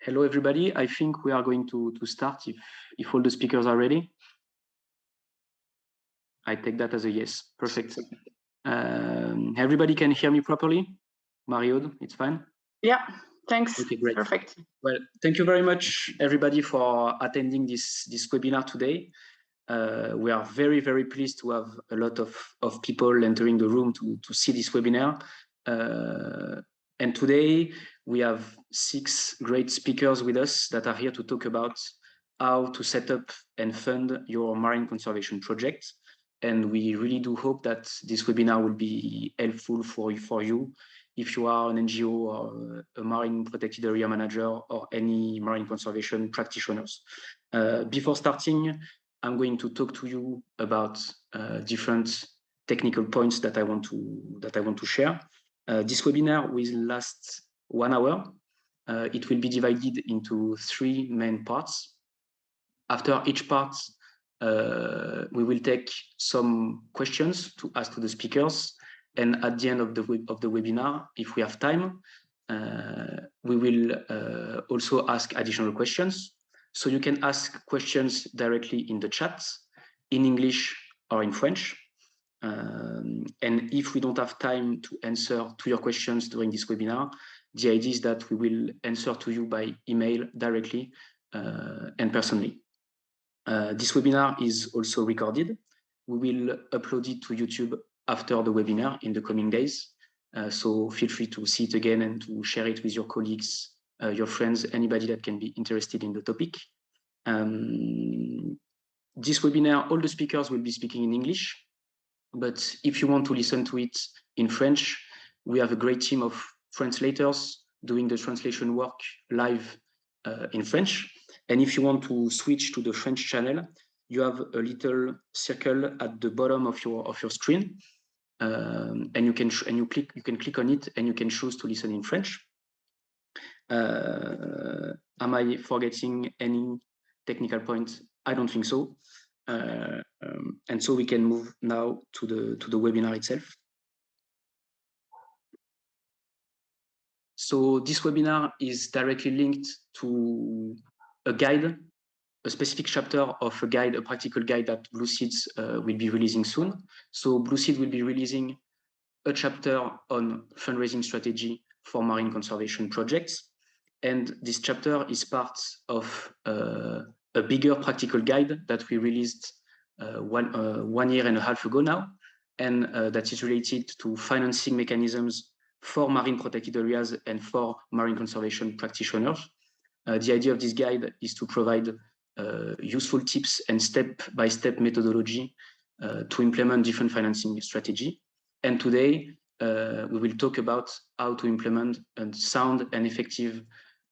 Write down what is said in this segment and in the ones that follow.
Hello, everybody. I think we are going to start if all the speakers are ready. I take that as a yes. Perfect. Everybody can hear me properly? Mario, it's fine? Yeah, thanks. Okay, great. Perfect. Well, thank you very much, everybody, for attending this webinar today. We are very, very pleased to have a lot of people entering the room to see this webinar. And today we have 6 great speakers with us that are here to talk about how to set up and fund your marine conservation project. And we really do hope that this webinar will be helpful for you if you are an NGO or a marine protected area manager or any marine conservation practitioners. Before starting, I'm going to talk to you about different technical points that I want to share. This webinar will last 1 hour. It will be divided into 3 main parts. After each part, we will take some questions to ask to the speakers. And at the end of the webinar, if we have time, we will also ask additional questions. So you can ask questions directly in the chat, in English or in French. And if we don't have time to answer to your questions during this webinar, the idea is that we will answer to you by email directly and personally. This webinar is also recorded. We will upload it to YouTube after the webinar in the coming days. So feel free to see it again and to share it with your colleagues, your friends, anybody that can be interested in the topic. This webinar, all the speakers will be speaking in English, but if you want to listen to it in French, we have a great team of translators doing the translation work live in French. And if you want to switch to the French channel, you have a little circle at the bottom of your screen, and you can click on it, and you can choose to listen in French. Am I forgetting any technical point? I don't think so. And so we can move now to the webinar itself. So this webinar is directly linked to a guide, a specific chapter of a guide, a practical guide that BlueSeeds will be releasing soon. So BlueSeeds will be releasing a chapter on fundraising strategy for marine conservation projects. And this chapter is part of a bigger practical guide that we released 1 year and a half ago now, and that is related to financing mechanisms for marine protected areas and for marine conservation practitioners. The idea of this guide is to provide useful tips and step-by-step methodology to implement different financing strategy. And today, we will talk about how to implement a sound and effective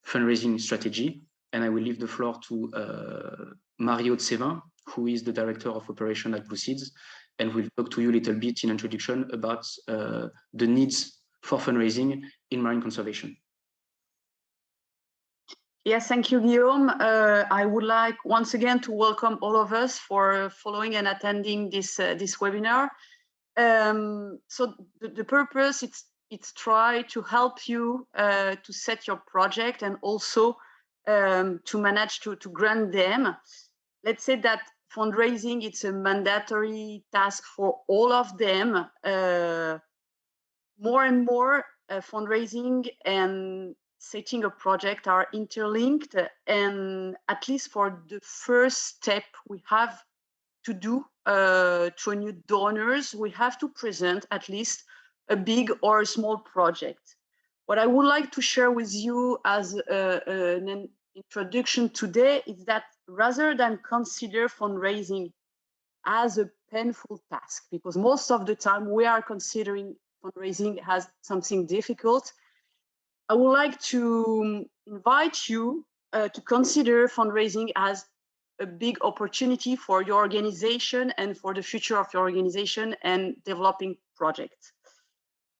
fundraising strategy. And I will leave the floor to Mario Semelin, who is the Director of Operation at BlueSeeds, and will talk to you a little bit in introduction about the needs for fundraising in marine conservation. Yes, thank you, Guillaume. I would like once again to welcome all of us for following and attending this webinar. So the purpose it's try to help you to set your project and also to manage to grant them. Let's say that fundraising it's a mandatory task for all of them. More and more fundraising and setting a project are interlinked, and at least for the first step we have to do to new donors, we have to present at least a big or a small project. What I would like to share with you as an introduction today is that rather than consider fundraising as a painful task, because most of the time we are considering fundraising as something difficult, I would like to invite you to consider fundraising as a big opportunity for your organization and for the future of your organization and developing projects.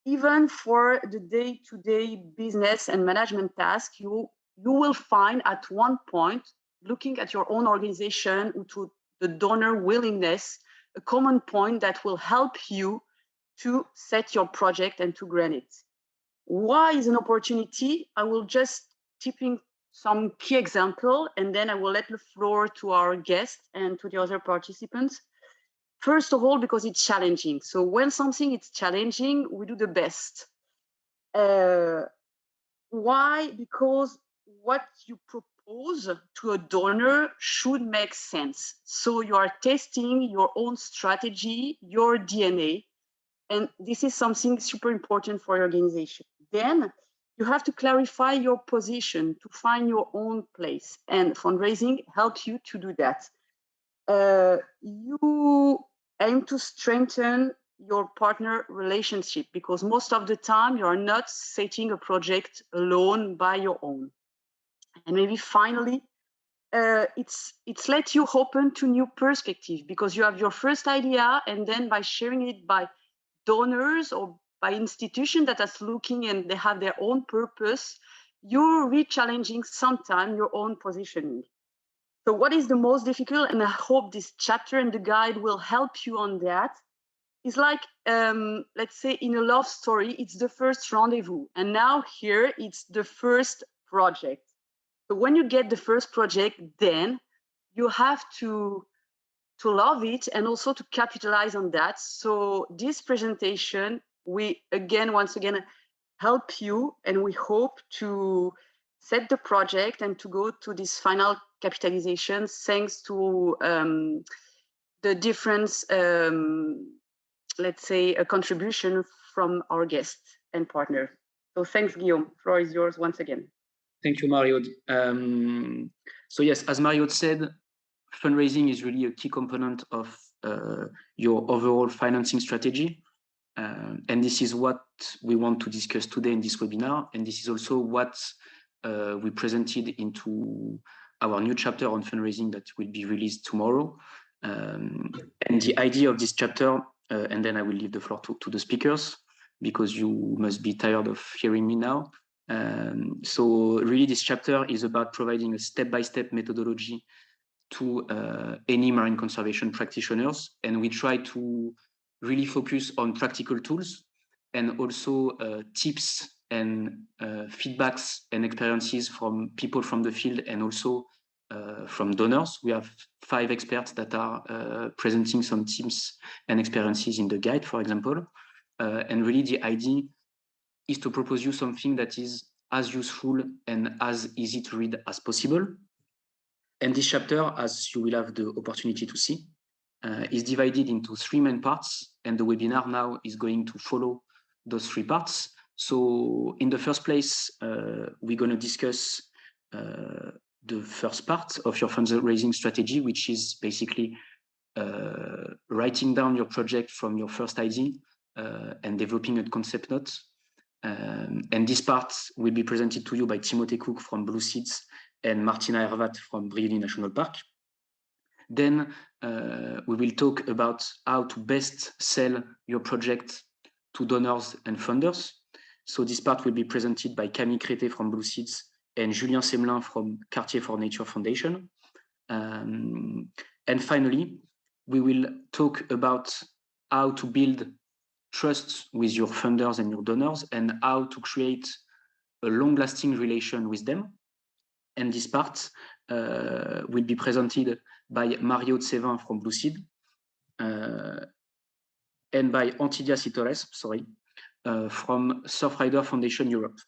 Even for the day-to-day business and management task, you will find at one point, looking at your own organization to the donor willingness, a common point that will help you to set your project and to grant it. Why is an opportunity? I will just some key example, and then I will let the floor to our guests and to the other participants. First of all, because it's challenging. So when something is challenging, we do the best. Why? Because what you propose to a donor should make sense. So you are testing your own strategy, your DNA, and this is something super important for your organization. Then you have to clarify your position to find your own place, and fundraising helps you to do that. You aim to strengthen your partner relationship because most of the time you are not setting a project alone by your own. And maybe finally, it's let you open to new perspective because you have your first idea, and then by sharing it by donors or by institutions that are looking and they have their own purpose, you're re-challenging sometimes your own positioning. So what is the most difficult, and I hope this chapter and the guide will help you on that, is like, let's say in a love story, it's the first rendezvous. And now here, it's the first project. So when you get the first project, then you have to love it and also to capitalize on that. So this presentation, we once again help you, and we hope to set the project and to go to this final capitalization thanks to the different, let's say, a contribution from our guests and partner. So thanks, Guillaume. Floor is yours once again. Thank you, Mario. So yes, as Mario said, fundraising is really a key component of your overall financing strategy. And this is what we want to discuss today in this webinar. And this is also what we presented into our new chapter on fundraising that will be released tomorrow. And the idea of this chapter, and then I will leave the floor to the speakers because you must be tired of hearing me now. So really this chapter is about providing a step-by-step methodology to any marine conservation practitioners. And we try to really focus on practical tools and also tips and feedbacks and experiences from people from the field and also from donors. We have 5 experts that are presenting some tips and experiences in the guide, for example. And really the idea is to propose you something that is as useful and as easy to read as possible. And this chapter, as you will have the opportunity to see, is divided into 3 main parts, and the webinar now is going to follow those 3 parts. So in the first place, we're going to discuss the first part of your fundraising strategy, which is basically writing down your project from your first idea and developing a concept note. And this part will be presented to you by Timothy Cook from BlueSeeds and Martina Hervat from Brijuni National Park. Then we will talk about how to best sell your project to donors and funders. So this part will be presented by Camille Crété from BlueSeeds and Julien Semelin from Cartier for Nature Foundation. And finally, we will talk about how to build trust with your funders and your donors and how to create a long-lasting relation with them. And this part will be presented by Mario Tsevin from BlueSeed and by Antidia Citores, from Surfrider Foundation Europe.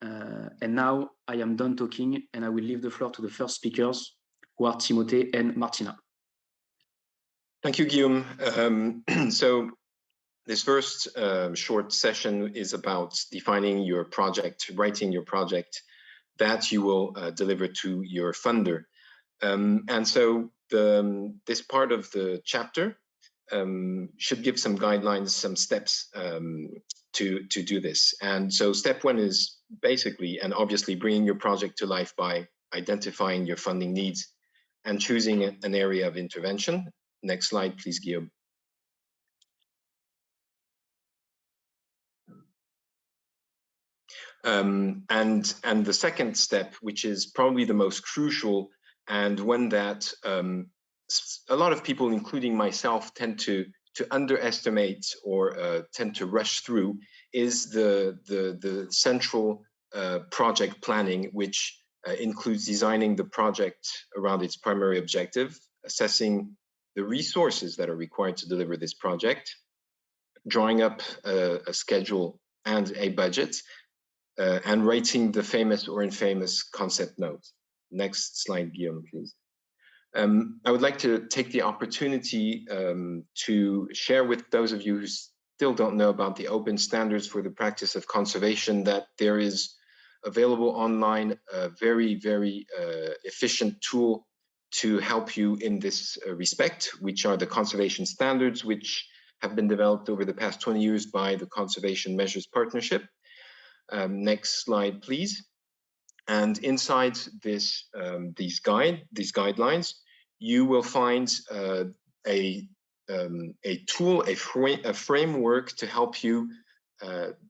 And now I am done talking and I will leave the floor to the first speakers, who are Timothy and Martina. Thank you, Guillaume. So this first short session is about defining your project, writing your project that you will deliver to your funder. And so this part of the chapter should give some guidelines, some steps to do this. And so step 1 is basically and obviously bringing your project to life by identifying your funding needs and choosing an area of intervention. Next slide, please, Guillaume. And the second step, which is probably the most crucial and one that a lot of people, including myself, tend to underestimate or tend to rush through, is the central project planning, which includes designing the project around its primary objective, assessing the resources that are required to deliver this project, drawing up a schedule and a budget, and writing the famous or infamous concept note. Next slide, Guillaume, please. I would like to take the opportunity to share with those of you who still don't know about the open standards for the practice of conservation that there is available online a very, very efficient tool to help you in this respect, which are the conservation standards, which have been developed over the past 20 years by the Conservation Measures Partnership. Next slide, please. And inside this, these guidelines, you will find a tool, a framework to help you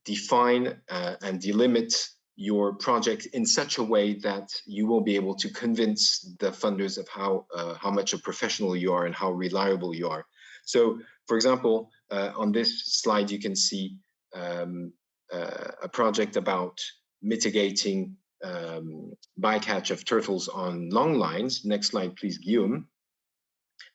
define and delimit your project in such a way that you will be able to convince the funders of how much a professional you are and how reliable you are. So, for example, on this slide, you can see a project about mitigating bycatch of turtles on long lines. Next slide, please, Guillaume.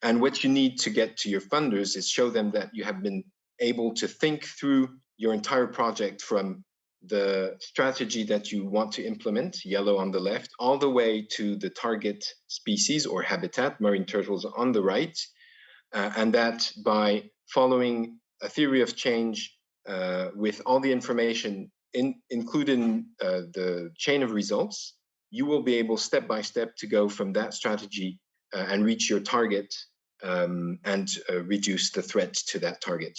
And what you need to get to your funders is show them that you have been able to think through your entire project from the strategy that you want to implement, yellow on the left, all the way to the target species or habitat, marine turtles on the right, and that by following a theory of change with all the information including the chain of results, you will be able step by step to go from that strategy and reach your target and reduce the threat to that target.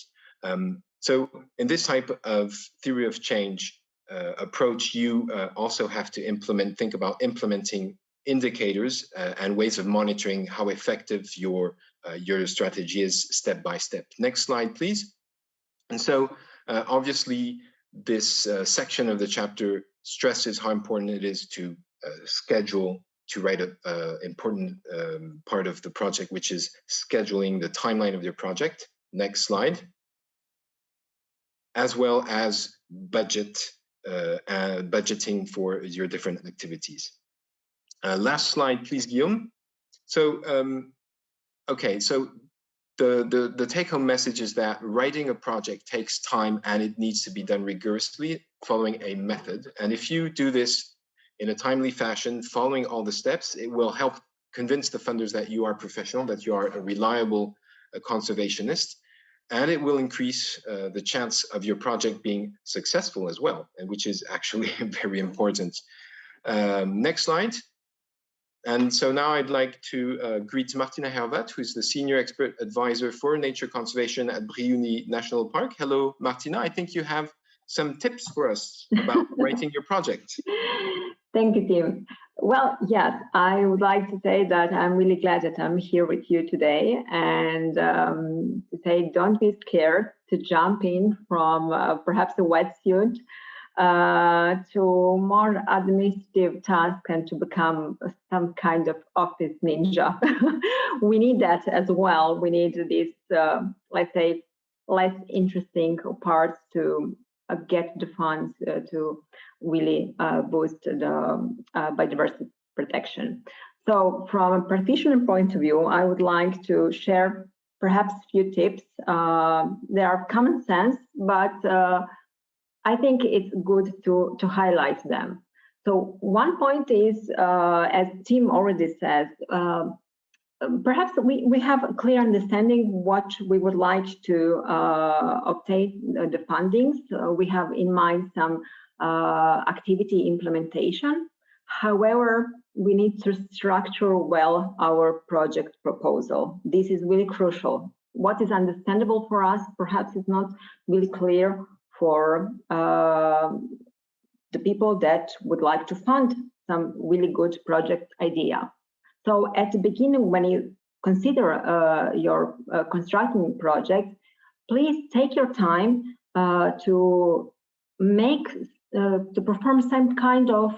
So in this type of theory of change approach, you also have to think about implementing indicators and ways of monitoring how effective your strategy is step by step. Next slide, please. And so obviously, this section of the chapter stresses how important it is to schedule, to write an important part of the project, which is scheduling the timeline of your project. Next slide. As well as budgeting for your different activities. Last slide, please, Guillaume. So, okay, so the take-home message is that writing a project takes time and it needs to be done rigorously, following a method. And if you do this in a timely fashion, following all the steps, it will help convince the funders that you are professional, that you are a reliable conservationist, and it will increase the chance of your project being successful as well, and which is actually very important. Next slide. And so now I'd like to greet Martina Hervat, who is the Senior Expert Advisor for Nature Conservation at Brijuni National Park. Hello, Martina. I think you have some tips for us about writing your project. Thank you, Tim. Well, yes, I would like to say that I'm really glad that I'm here with you today, and to say don't be scared to jump in from perhaps a wetsuit to more administrative tasks and to become some kind of office ninja. We need that as well. We need this, let's say, less interesting parts to get the funds to really boost the biodiversity protection. So from a practitioner point of view, I would like to share perhaps a few tips. They are common sense, but I think it's good to highlight them. So one point is, as Tim already said, perhaps we have a clear understanding what we would like to obtain the fundings. We have in mind some activity implementation. However, we need to structure well our project proposal. This is really crucial. What is understandable for us perhaps is not really clear for the people that would like to fund some really good project idea. So at the beginning, when you consider your constructing project, please take your time to perform some kind of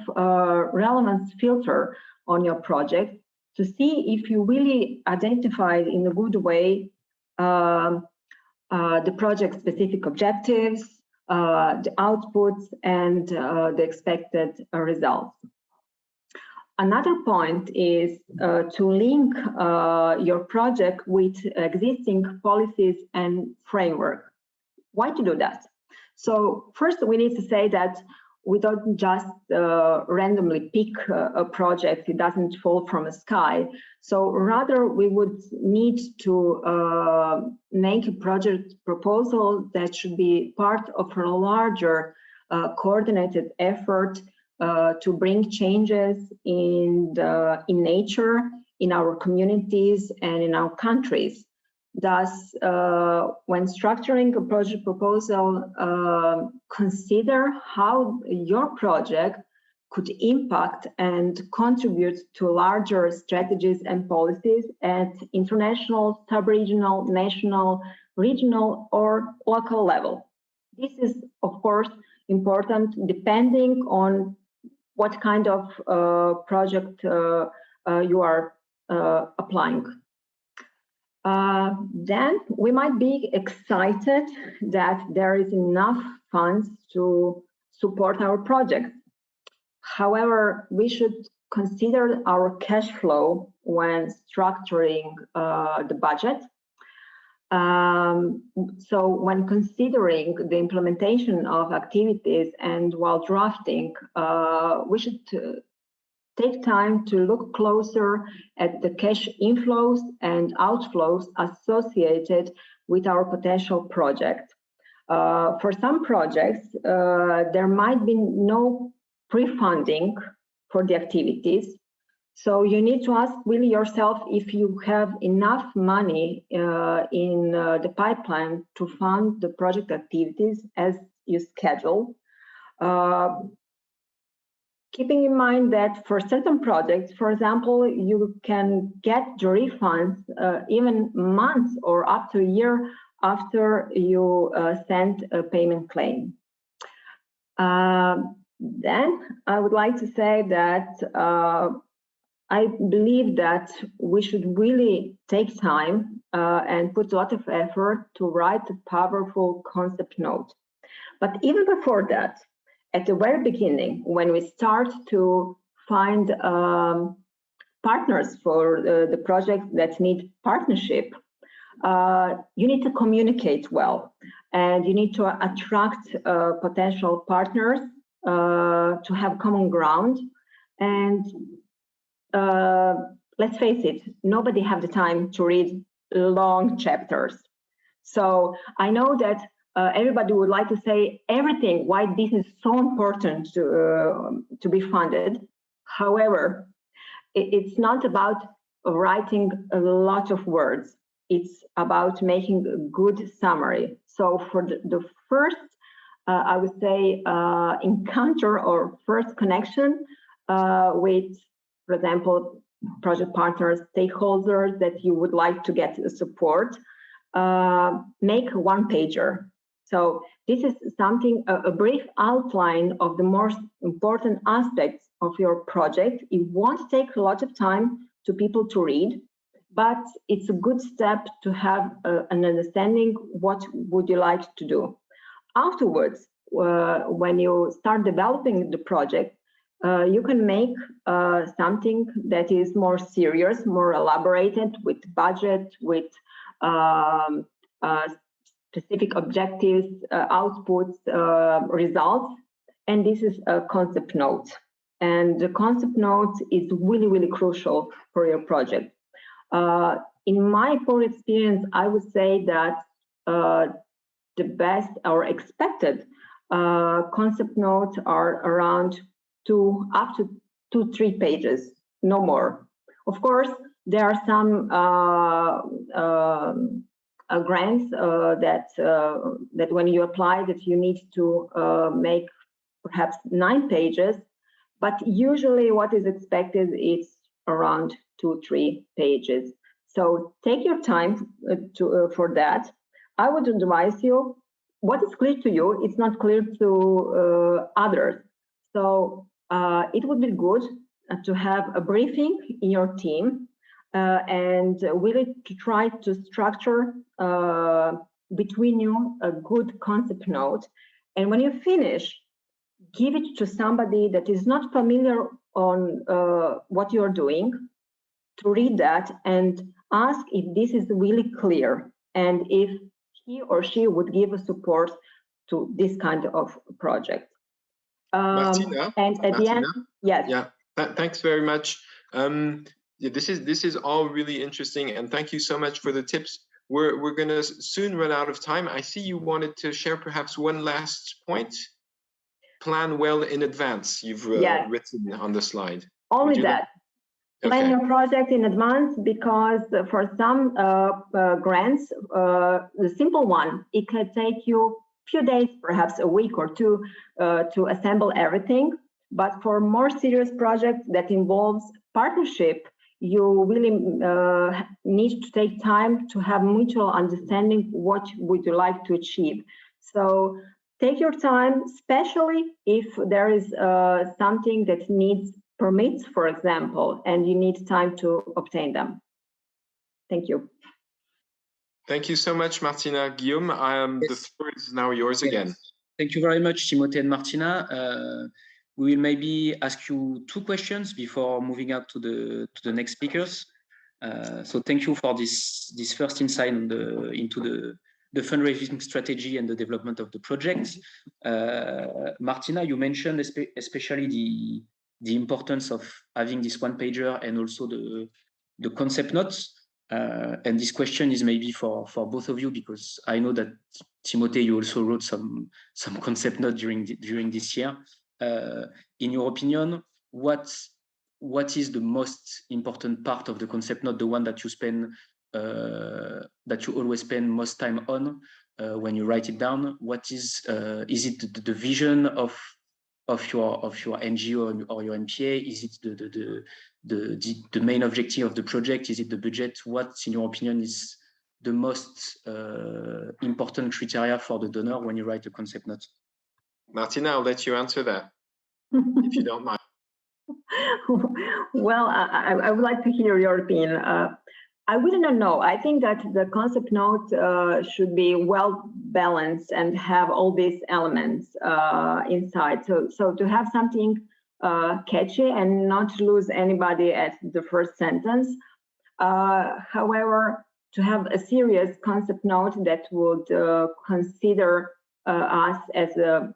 relevance filter on your project to see if you really identified in a good way the project specific objectives, the outputs, and the expected results. Another point is to link your project with existing policies and framework. Why to do that? So first, we need to say that we don't just randomly pick a project. It doesn't fall from the sky. So rather, we would need to make a project proposal that should be part of a larger coordinated effort to bring changes in nature, in our communities, and in our countries. Thus, when structuring a project proposal, consider how your project could impact and contribute to larger strategies and policies at international, sub-regional, national, regional, or local level. This is, of course, important depending on what kind of project you are applying. Then we might be excited that there is enough funds to support our project. However, we should consider our cash flow when structuring the budget. So when considering the implementation of activities and while drafting, we should take time to look closer at the cash inflows and outflows associated with our potential project. For some projects, there might be no pre-funding for the activities. So you need to ask really yourself if you have enough money in the pipeline to fund the project activities as you schedule. Keeping in mind that for certain projects, for example, you can get the refunds even months or up to a year after you send a payment claim. Then I would like to say that I believe that we should really take time and put a lot of effort to write a powerful concept note. But even before that, at the very beginning, when we start to find partners for the projects that need partnership, you need to communicate well, and you need to attract potential partners to have common ground. And let's face it, nobody have the time to read long chapters. So I know that everybody would like to say everything why this is so important to be funded. However, it's not about writing a lot of words. It's about making a good summary. So for the first, I would say, encounter or first connection with, for example, project partners, stakeholders that you would like to get support, make a one-pager. So this is something, a brief outline of the most important aspects of your project. It won't take a lot of time to people to read, but it's a good step to have an understanding what would you like to do. Afterwards, when you start developing the project, you can make something that is more serious, more elaborated, with budget, with specific objectives, outputs, results, and this is a concept note. And the concept note is really, really crucial for your project. In my full experience, I would say that the best or expected concept notes are around up to 2-3 pages, no more. Of course, there are some grants that when you apply that you need to make perhaps 9 pages, but usually what is expected is around 2-3 pages. So take your time for that. I would advise you, what is clear to you, it's not clear to others. So it would be good to have a briefing in your team and really to try to structure between you a good concept note. And when you finish, give it to somebody that is not familiar on what you're doing, to read that and ask if this is really clear and if he or she would give a support to this kind of project. Martina, and at the end, yes. Yeah, thanks very much. Yeah, this is all really interesting, and thank you so much for the tips. We're gonna soon run out of time. I see you wanted to share perhaps one last point. Plan well in advance. You've written on the slide. Only that. Plan your project in advance, because for some grants, the simple one, it can take you a few days, perhaps a week or two, to assemble everything. But for more serious projects that involves partnership, you really need to take time to have mutual understanding what would you like to achieve. So take your time, especially if there is something that needs permits, for example, and you need time to obtain them. Thank you. Thank you so much, Martina. Guillaume, the floor is now yours again. Thank you very much, Timothée and Martina. We will maybe ask you 2 questions before moving out to the next speakers. So thank you for this first insight into the fundraising strategy and the development of the project. Martina, you mentioned especially the importance of having this one-pager and also the concept notes. And this question is maybe for both of you, because I know that Timothée, you also wrote some concept note during this year. In your opinion, what is the most important part of the concept note, the one that you spend that you always spend most time on when you write it down? What is it the vision of your NGO or your MPA? Is it the main objective of the project? Is it the budget? What, in your opinion, is the most important criteria for the donor when you write a concept note? Martina, I'll let you answer that, if you don't mind. Well, I would like to hear your opinion. I really don't know. I think that the concept note should be well balanced and have all these elements inside. So to have something catchy and not lose anybody at the first sentence. However, to have a serious concept note that would consider us as a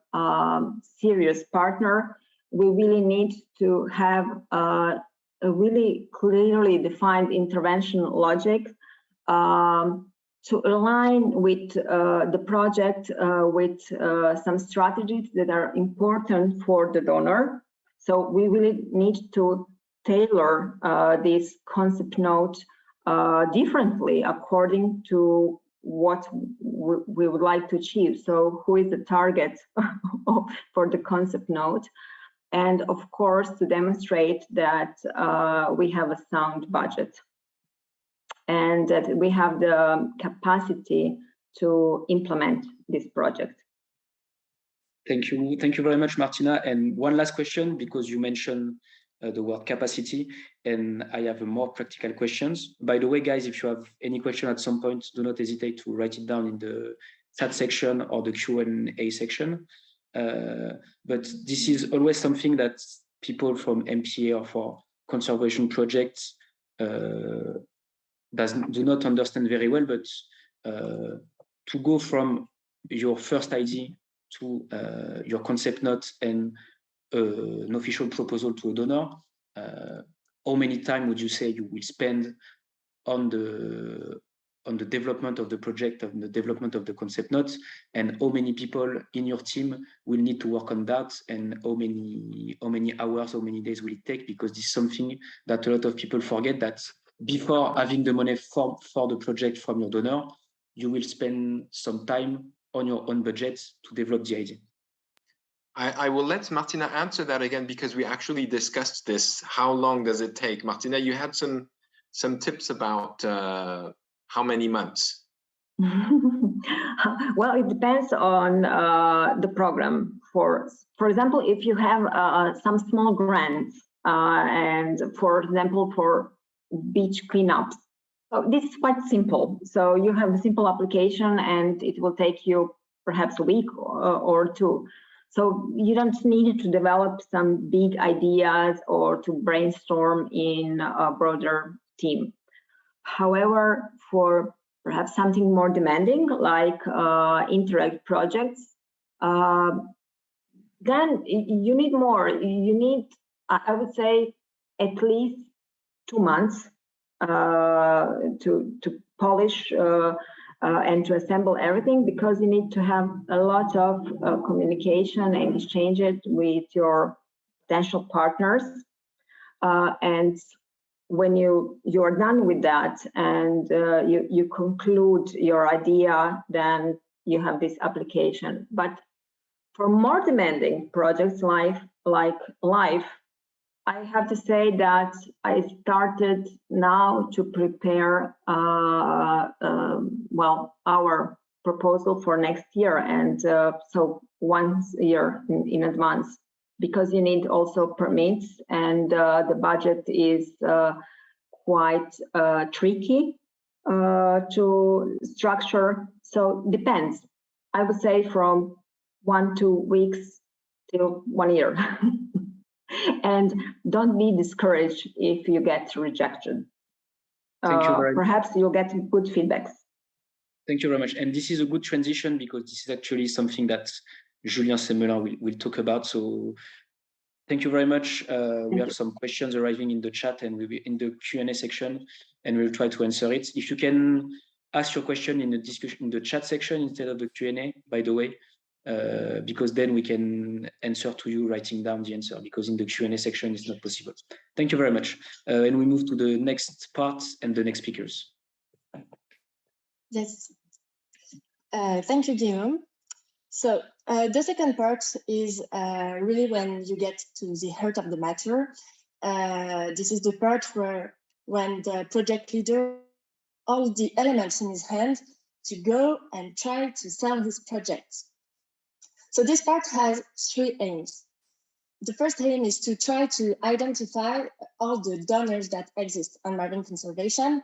serious partner, we really need to have a really clearly defined intervention logic to align with the project with some strategies that are important for the donor. So we really need to tailor this concept note differently according to what we would like to achieve. So who is the target for the concept note? And of course, to demonstrate that we have a sound budget and that we have the capacity to implement this project. Thank you very much, Martina. And one last question, because you mentioned the word capacity, and I have a more practical questions. By the way, guys, if you have any question at some point, do not hesitate to write it down in the chat section or the Q&A section. But this is always something that people from MPA or for conservation projects do not understand very well. But to go from your first idea to your concept note and an official proposal to a donor, how many time would you say you will spend on the development of the project, on the development of the concept notes, and how many people in your team will need to work on that, and how many hours, how many days will it take? Because this is something that a lot of people forget, that before having the money for the project from your donor, you will spend some time on your own budget to develop the idea. I will let Martina answer that again, because we actually discussed this. How long does it take? Martina, you had some tips about how many months? Well, it depends on the program. For example, if you have some small grants, and for example, for beach cleanups, so this is quite simple. So you have a simple application and it will take you perhaps a week or two. So you don't need to develop some big ideas or to brainstorm in a broader team. However, for perhaps something more demanding, like Interact projects, then you need more. You need, I would say, at least 2 months to polish and to assemble everything, because you need to have a lot of communication and exchange it with your potential partners. And when you're done with that and you conclude your idea, then you have this application. But for more demanding projects like Life, I have to say that I started now to prepare well, our proposal for next year, and so 1 year in advance, because you need also permits, and the budget is quite tricky to structure. So depends. I would say from 1-2 weeks till 1 year. And don't be discouraged if you get rejected. Thank you very much. Perhaps you'll get good feedbacks. Thank you very much. And this is a good transition, because this is actually something that Julien Semelin will talk about. So thank you very much. We have some questions arriving in the chat, and we'll be in the Q&A section, and we'll try to answer it. If you can ask your question in the discussion, in the chat section instead of the Q&A, by the way, because then we can answer to you writing down the answer, because in the Q&A section it's not possible. Thank you very much. And we move to the next part and the next speakers. Yes. Thank you, Guillaume. So the second part is really when you get to the heart of the matter. This is the part where when the project leader all the elements in his hand to go and try to sell his project. So this part has 3 aims. The first aim is to try to identify all the donors that exist on marine conservation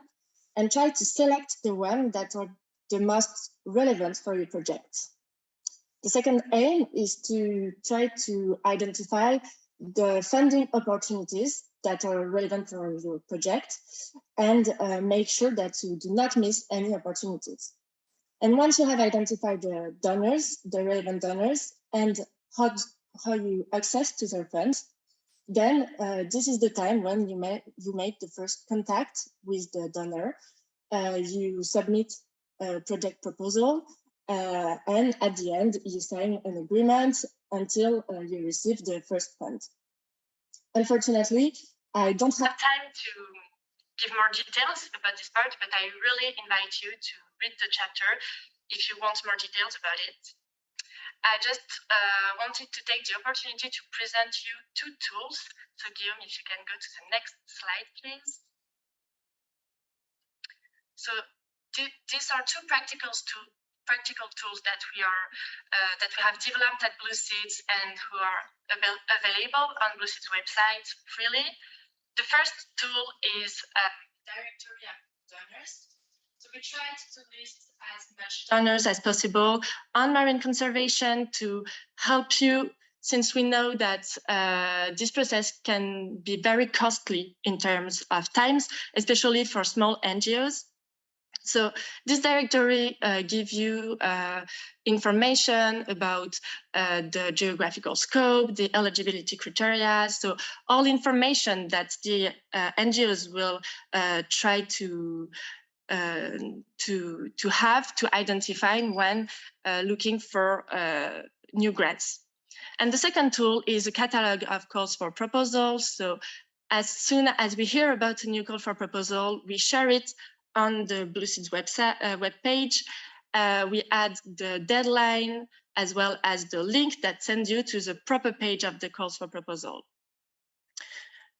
and try to select the ones that are the most relevant for your project. The second aim is to try to identify the funding opportunities that are relevant for your project and make sure that you do not miss any opportunities. And once you have identified the donors, the relevant donors, and how you access to their funds, then this is the time when you make the first contact with the donor. You submit a project proposal, and at the end, you sign an agreement until you receive the first fund. Unfortunately, I don't have time to give more details about this part, but I really invite you to read the chapter if you want more details about it. I just wanted to take the opportunity to present you 2 tools. So Guillaume, if you can go to the next slide, please. So these are 2 practical tools that we have developed at BlueSeeds and who are available on BlueSeeds website freely. The first tool is a directory of donors. So we tried to list as much donors as possible on marine conservation to help you, since we know that this process can be very costly in terms of times, especially for small NGOs. So this directory gives you information about the geographical scope, the eligibility criteria, so all information that the NGOs will try to have to identify when looking for new grants. And the second tool is a catalog of calls for proposals. So as soon as we hear about a new call for proposal, we share it on the BlueSeeds website webpage. We add the deadline as well as the link that sends you to the proper page of the calls for proposal.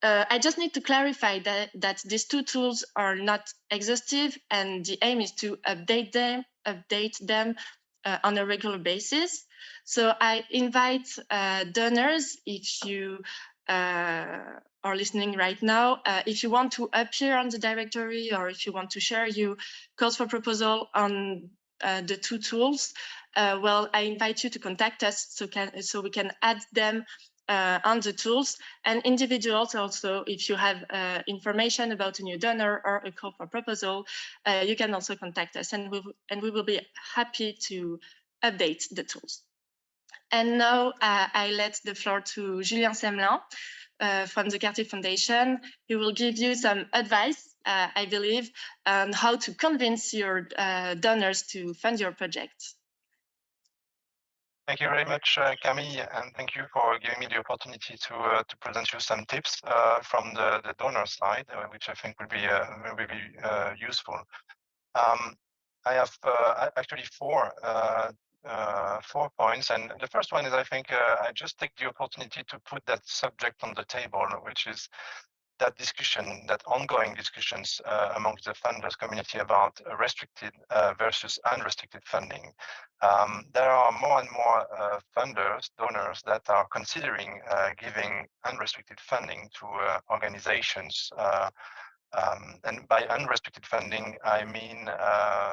I just need to clarify that these 2 tools are not exhaustive, and the aim is to update them on a regular basis. So I invite donors, if you are listening right now, if you want to appear on the directory or if you want to share your calls for proposal on the 2 tools, well, I invite you to contact us so we can add them on the tools. And individuals also, if you have information about a new donor or a call for proposal, you can also contact us, and we will be happy to update the tools. And now I let the floor to Julien Semelin from the Cartier Foundation. He will give you some advice, I believe, on how to convince your donors to fund your project. Thank you very much, Camille, and thank you for giving me the opportunity to present you some tips from the donor side, which I think will be very useful. I have actually four points, and the first one is I think I just take the opportunity to put that subject on the table, which is that discussion, that ongoing discussions amongst the funders community about restricted versus unrestricted funding. There are more and more funders, donors that are considering giving unrestricted funding to organizations. And by unrestricted funding, I mean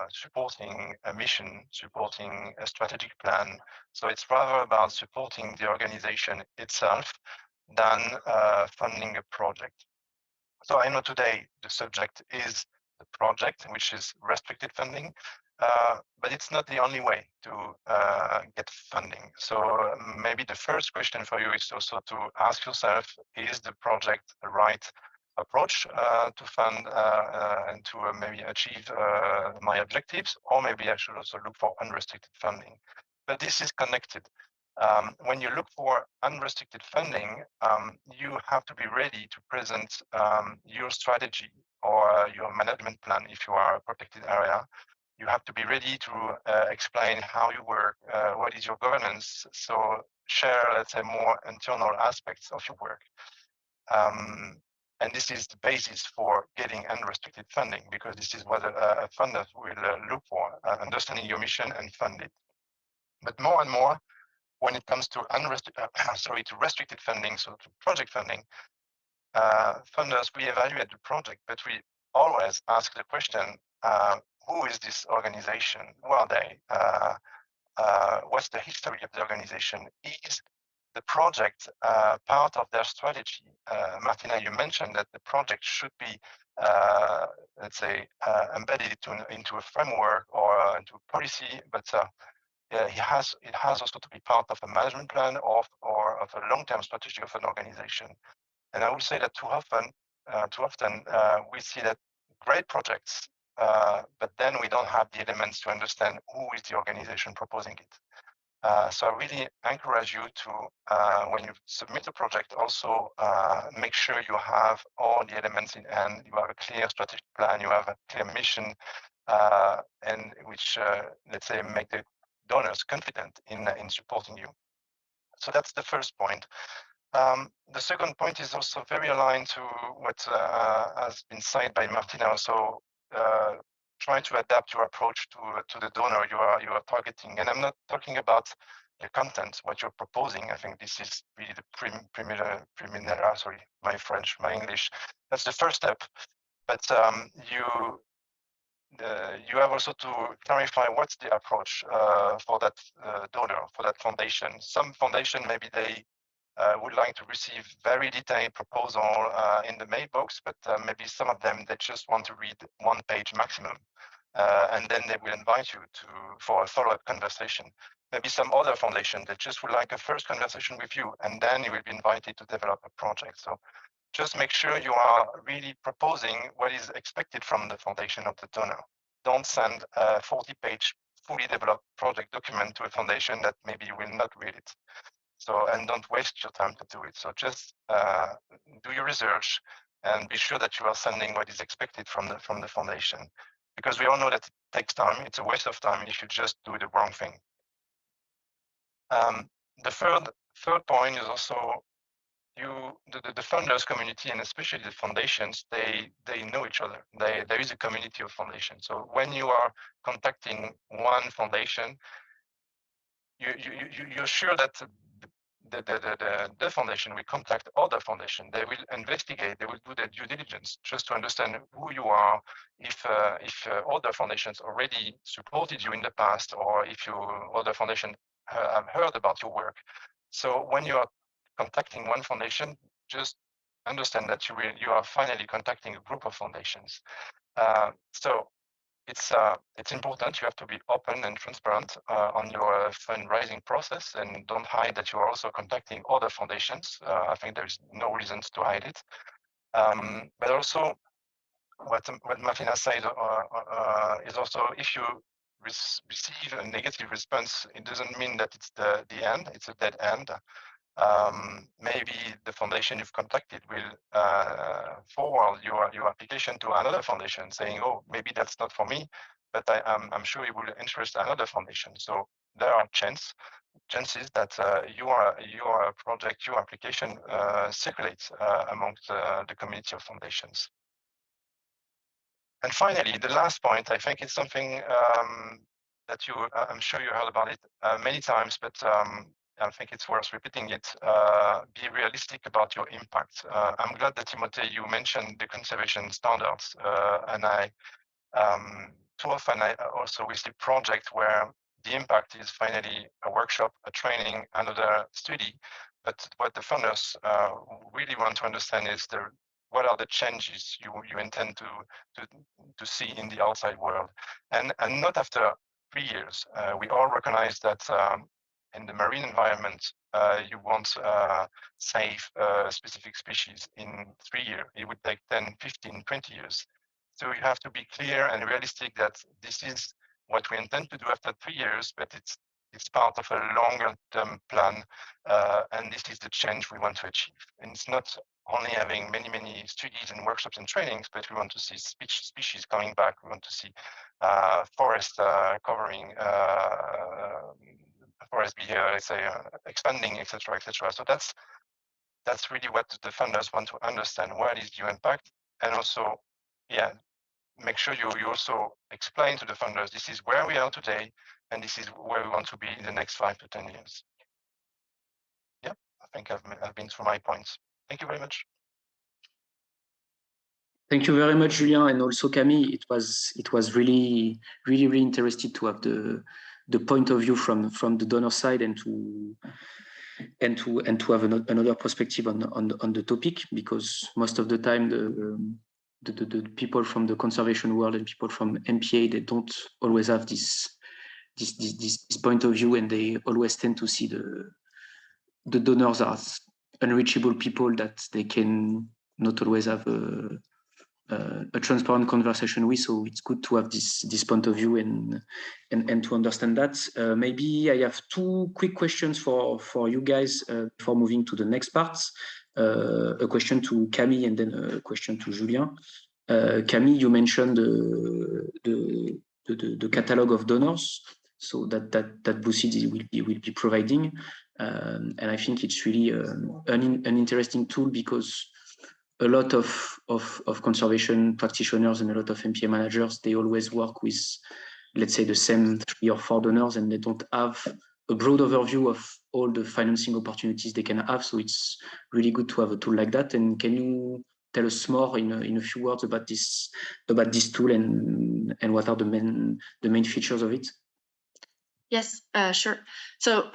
supporting a mission, supporting a strategic plan. So it's rather about supporting the organization itself than funding a project. So I know today the subject is the project, which is restricted funding, but it's not the only way to get funding. So maybe the first question for you is also to ask yourself, is the project the right approach to fund and to maybe achieve my objectives, or maybe I should also look for unrestricted funding. But this is connected. When you look for unrestricted funding, you have to be ready to present your strategy or your management plan if you are a protected area. You have to be ready to explain how you work, what is your governance, so share, let's say, more internal aspects of your work. And this is the basis for getting unrestricted funding, because this is what a funder will look for, understanding your mission and fund it. But more and more, when it comes to restricted funding, so to project funding, funders, we evaluate the project, but we always ask the question, who is this organization? Who are they? What's the history of the organization? Is the project part of their strategy? Martina, you mentioned that the project should be, let's say, embedded into a framework or into a policy, but it has also to be part of a management plan or of a long-term strategy of an organization. And I would say that too often we see that great projects, but then we don't have the elements to understand who is the organization proposing it. So I really encourage you to, when you submit a project, also make sure you have all the elements in hand. You have a clear strategic plan, you have a clear mission, and which, let's say, make the donors confident in supporting you. So that's the first point. The second point is also very aligned to what has been said by Martina. Also, try to adapt your approach to the donor you are targeting. And I'm not talking about the content, what you're proposing. I think this is really the preliminary. Sorry, my French, my English. That's the first step. But you have also to clarify what's the approach for that donor, for that foundation. Some foundation, maybe they would like to receive very detailed proposal in the mailbox, but maybe some of them, they just want to read one page maximum. And then they will invite you for a follow-up conversation. Maybe some other foundation, they just would like a first conversation with you, and then you will be invited to develop a project. So just make sure you are really proposing what is expected from the foundation of the donor. Don't send a 40-page fully developed project document to a foundation that maybe will not read it. So, and don't waste your time to do it. So just do your research and be sure that you are sending what is expected from the foundation, because we all know that it takes time. It's a waste of time if you just do the wrong thing. The third point is also the funders community, and especially the foundations, they know each other. There is a community of foundations. So when you are contacting one foundation, you're sure that the foundation will contact other foundation. They will investigate. They will do their due diligence just to understand who you are. If other foundations already supported you in the past, or if other foundation have heard about your work. So when you are contacting one foundation, just understand that you are finally contacting a group of foundations. So it's important. You have to be open and transparent on your fundraising process, and don't hide that you are also contacting other foundations. I think there's no reasons to hide it. But also, what Martina said is also, if you receive a negative response, it doesn't mean that it's the end. It's a dead end. Maybe the foundation you've contacted will forward your application to another foundation, saying, "Oh, maybe that's not for me, but I'm sure it will interest another foundation." So there are chances that your project, your application circulates amongst the community of foundations. And finally, the last point, I think it's something that I'm sure you heard about it many times, but I think it's worth repeating it. Be realistic about your impact. I'm glad that, Timothée, you mentioned the conservation standards, and too often I also receive projects where the impact is finally a workshop, a training, another study. But what the funders really want to understand is what are the changes you intend to see in the outside world, and not after 3 years. We all recognize that in the marine environment, you won't save a specific species in 3 years. It would take 10, 15, 20 years. So you have to be clear and realistic that this is what we intend to do after 3 years, but it's part of a longer-term plan, and this is the change we want to achieve. And it's not only having many studies and workshops and trainings, but we want to see species coming back. We want to see forest covering, forest behavior, let's say, expanding, etc., etc. So that's really what the funders want to understand. What is your impact? And also, yeah, make sure you also explain to the funders, this is where we are today, and this is where we want to be in the next 5 to 10 years. Yeah, I think I've been through my points. Thank you very much. Thank you very much, Julien, and also Camille. It was really interesting to have the point of view from the donor side and to have another perspective on the topic, because most of the time the people from the conservation world and people from MPA, they don't always have this point of view, and they always tend to see the donors as unreachable people that they can not always have a transparent conversation with. So it's good to have this point of view and to understand that. Maybe I have 2 quick questions for you guys before moving to the next parts. A question to Camille and then a question to Julien. Camille, you mentioned the catalog of donors, so that BlueSeeds will be providing, and I think it's really an interesting tool, because a lot of conservation practitioners and a lot of MPA managers, they always work with, let's say, the same 3 or 4 donors, and they don't have a broad overview of all the financing opportunities they can have. So it's really good to have a tool like that. And can you tell us more in a few words about this tool and what are the main features of it? Yes, sure. So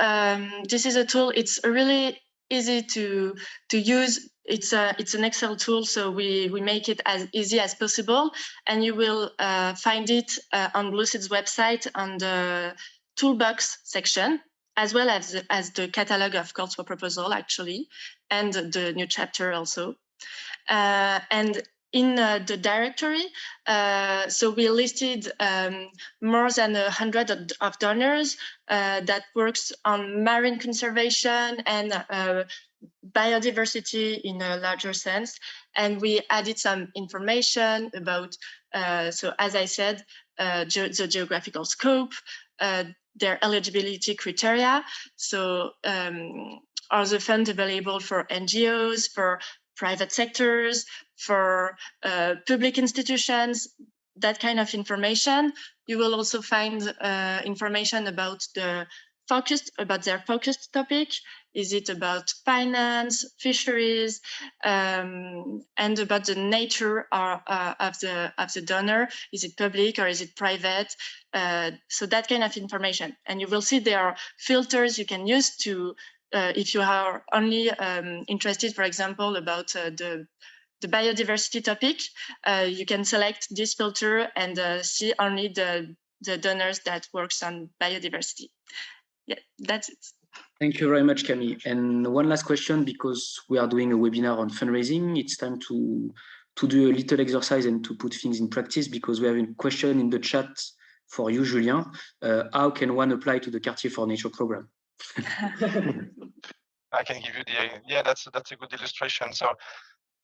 this is a tool. It's really easy to use. It's an Excel tool, so we make it as easy as possible, and you will find it on BlueSeeds website on the toolbox section, as well as the catalog of calls for proposal, actually, and the new chapter also. And in the directory, so we listed more than 100 of donors that works on marine conservation and biodiversity in a larger sense. And we added some information about, so as I said, the geographical scope, their eligibility criteria. So are the funds available for NGOs, for private sectors, for public institutions, that kind of information. You will also find information about their focused topic. Is it about finance, fisheries, and about the nature of the donor? Is it public or is it private? So that kind of information. And you will see there are filters you can use to, if you are only interested, for example, about the biodiversity topic, you can select this filter and see only the donors that works on biodiversity. Yeah, that's it. Thank you very much, Camille. And one last question, because we are doing a webinar on fundraising. It's time to do a little exercise and to put things in practice, because we have a question in the chat for you, Julien. How can one apply to the Cartier for Nature program? I can give you yeah, that's a good illustration. So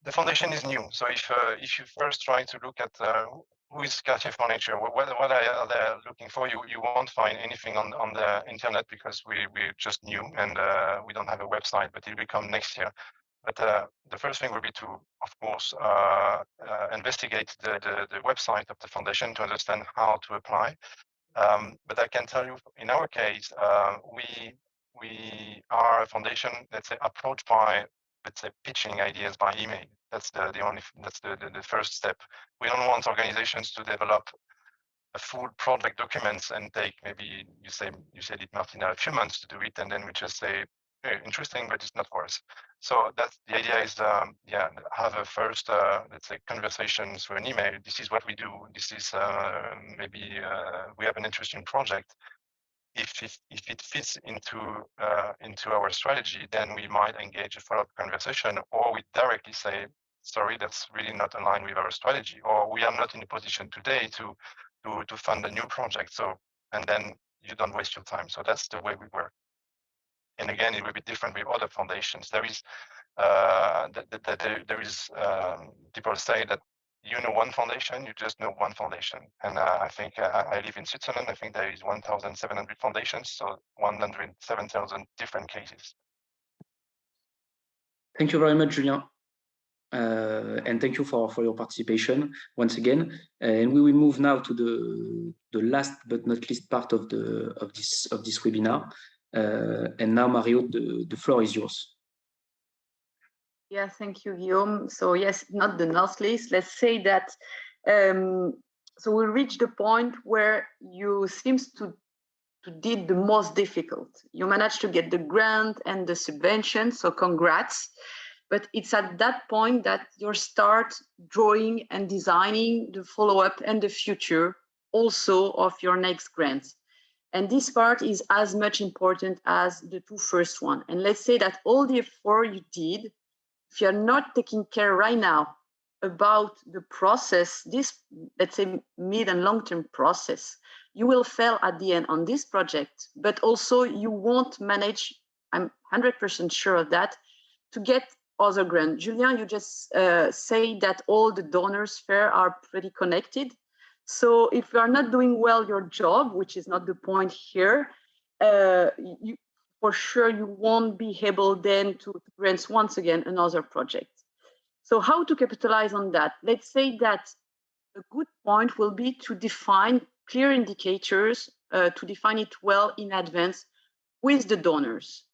the foundation is new. So if you first try to look at who is Cartier for Nature, what are they looking for, you won't find anything on the internet, because we're just new and we don't have a website, but it will come next year. But the first thing will be to, of course, investigate the website of the foundation to understand how to apply. But I can tell you, in our case, we are a foundation, let's say, approached by, let's say, pitching ideas by email. That's the first step. We don't want organizations to develop a full project documents and take, maybe you said it, Martina, a few months to do it, and then we just say, hey, interesting, but it's not for us. So that's the idea is, yeah, have a first, let's say, conversation through an email. This is what we do. This is maybe we have an interesting project. If it fits into our strategy, then we might engage a follow-up conversation, or we directly say, sorry, that's really not aligned with our strategy, or we are not in a position today to fund a new project. So, and then you don't waste your time. So that's the way we work. And again, it will be different with other foundations. There is people say that you know one foundation, you just know one foundation. And I think I live in Switzerland. I think there is 1,700 foundations, so 107,000 different cases. Thank you very much, Julien. And thank you for your participation once again. And we will move now to the last but not least part of this webinar. And now, Mario, the floor is yours. Yeah, thank you, Guillaume. So yes, not the last least. Let's say that. So we reached the point where you seems to did the most difficult. You managed to get the grant and the subvention, so congrats. But it's at that point that you start drawing and designing the follow-up and the future also of your next grants. And this part is as much important as the two first one. And let's say that all the effort you did, if you're not taking care right now about the process, this, let's say, mid and long-term process, you will fail at the end on this project, but also you won't manage, I'm 100% sure of that, to get other grants. Julien, you just say that all the donors fair are pretty connected. So if you are not doing well your job, which is not the point here, for sure you won't be able then to grant once again another project. So how to capitalize on that? Let's say that a good point will be to define clear indicators, to define it well in advance with the donors.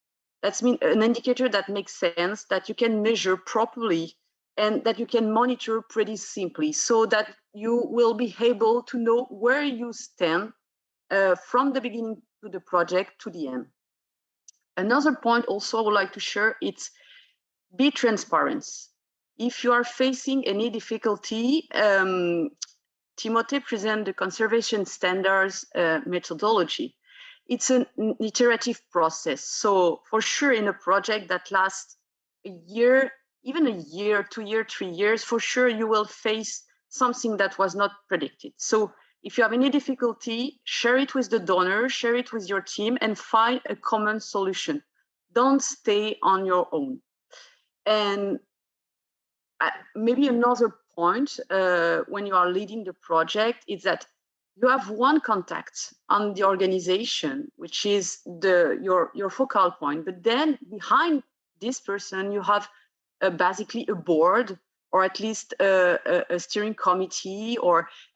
That's an indicator that makes sense, that you can measure properly, and that you can monitor pretty simply, so that you will be able to know where you stand from the beginning to the project to the end. Another point also I would like to share, it's be transparent. If you are facing any difficulty, Timothée presents the conservation standards methodology. It's an iterative process. So for sure in a project that lasts a year, even a year, 2 years, 3 years, for sure you will face something that was not predicted. So if you have any difficulty, share it with the donor, share it with your team, and find a common solution. Don't stay on your own. And maybe another point when you are leading the project is that you have one contact on the organization, which is your focal point. But then behind this person, you have basically a board, or at least a steering committee,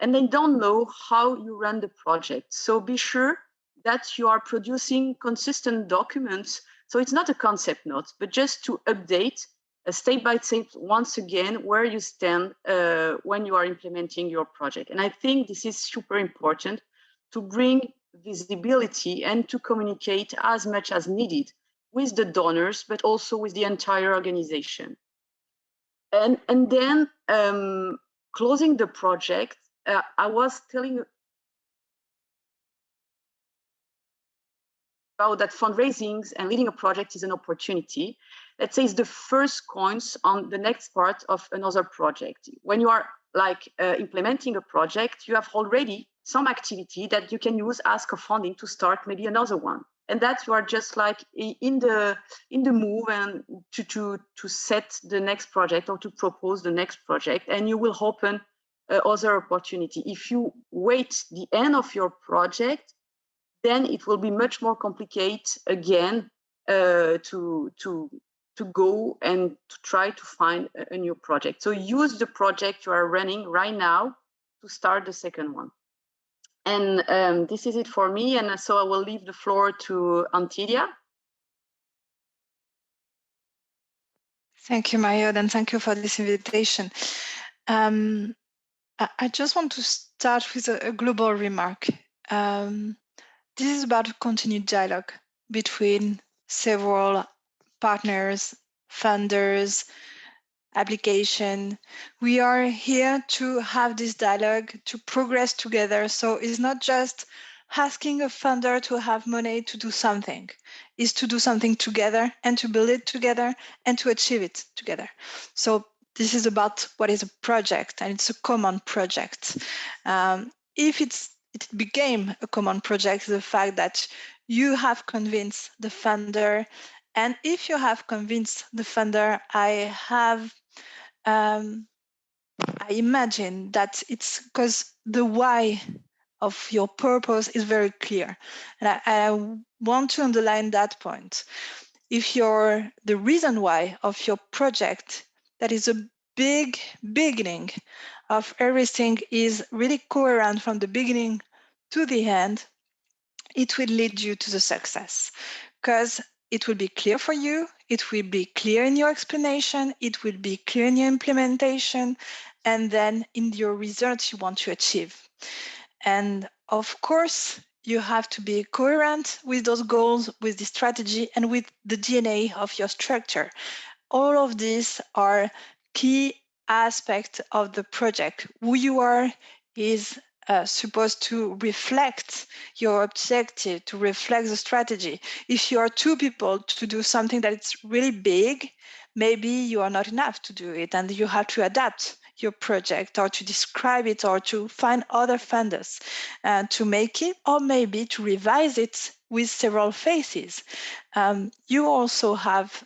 and they don't know how you run the project. So be sure that you are producing consistent documents So it's not a concept note, but just to update step by step once again where you stand when you are implementing your project. And I think this is super important to bring visibility and to communicate as much as needed with the donors, but also with the entire organization. And then closing the project, I was telling about that fundraising and leading a project is an opportunity. Let's say it's the first coins on the next part of another project. When you are like implementing a project, you have already some activity that you can use as co-funding to start maybe another one. And that you are just like in the move and to set the next project or to propose the next project, and you will open other opportunity. If you wait the end of your project, then it will be much more complicated again to go and to try to find a new project. So use the project you are running right now to start the second one. And this is it for me. And so I will leave the floor to Antidia. Thank you, Marion, and thank you for this invitation. I just want to start with a global remark. This is about continued dialogue between several partners, funders, application. We are here to have this dialogue, to progress together. So it's not just asking a funder to have money to do something. It's to do something together and to build it together and to achieve it together. So this is about what is a project, and it's a common project. If it became a common project, the fact that you have convinced the funder, and if you have convinced the funder, I imagine that it's because the why of your purpose is very clear. And I want to underline that point. If the reason why of your project, that is a big beginning of everything, is really coherent from the beginning to the end, it will lead you to the success, because it will be clear for you, it will be clear in your explanation, it will be clear in your implementation, and then in your results you want to achieve. And of course, you have to be coherent with those goals, with the strategy, and with the DNA of your structure. All of these are key aspects of the project. Who you are is supposed to reflect your objective, to reflect the strategy. If you are two people to do something that is really big, maybe you are not enough to do it, and you have to adapt your project or to describe it or to find other funders to make it, or maybe to revise it with several phases. You also have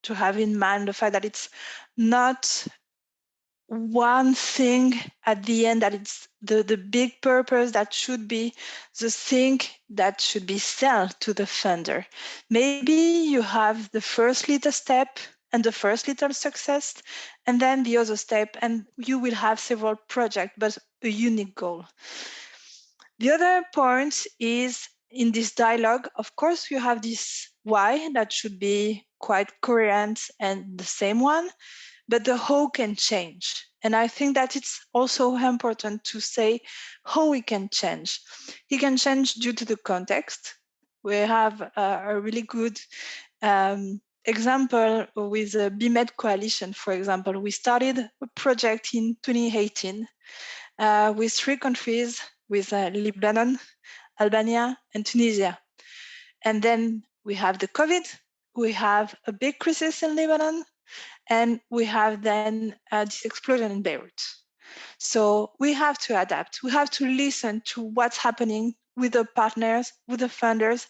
to have in mind the fact that it's not one thing at the end, that it's the big purpose that should be the thing that should be sold to the funder. Maybe you have the first little step and the first little success, and then the other step, and you will have several projects, but a unique goal. The other point is, in this dialogue, of course, you have this why that should be quite coherent and the same one, but the how can change. And I think that it's also important to say how it can change. It can change due to the context. We have a really good example with the BMED Coalition, for example. We started a project in 2018 with 3 countries, with Lebanon, Albania, and Tunisia. And then we have the COVID, we have a big crisis in Lebanon, and we have then this explosion in Beirut. So we have to adapt. We have to listen to what's happening with the partners, with the funders,